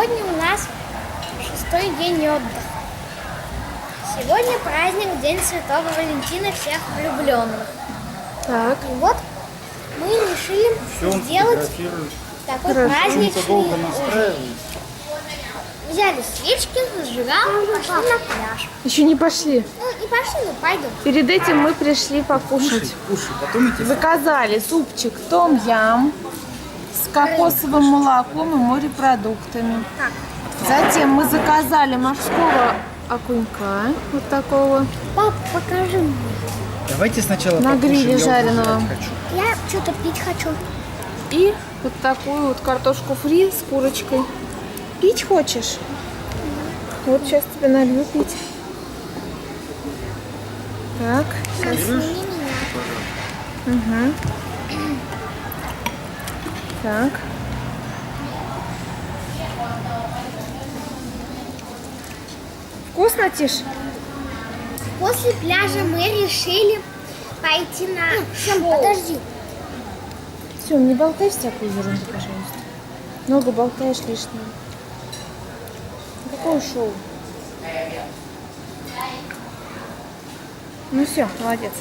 Сегодня у нас 6-й день отдыха. Сегодня праздник, День Святого Валентина всех влюбленных. Так. И вот мы решили сделать такой праздничный ужин. Взяли свечки, зажигалку, пошли на пляж. Еще не пошли. Ну, не пошли, но пойдем. Перед этим мы пришли покушать. Кушай, потом идти. Заказали супчик том-ям с кокосовым молоком и морепродуктами. Так. Затем мы заказали морского окунька, вот такого, Пап, покажи мне. Давайте сначала на покушаем, гриле я уже жареного. жрать хочу. Я что-то пить хочу. И вот такую вот картошку фри с курочкой. Пить хочешь? Вот сейчас тебе налью пить. Так, сейчас. Сними меня. Угу. Так. Вкусно, Тиш? После пляжа мы решили пойти на шоу. Подожди. Все, не болтай всякую ерунду, пожалуйста. Много болтаешь лишнего. Какое шоу? Ну все, молодец.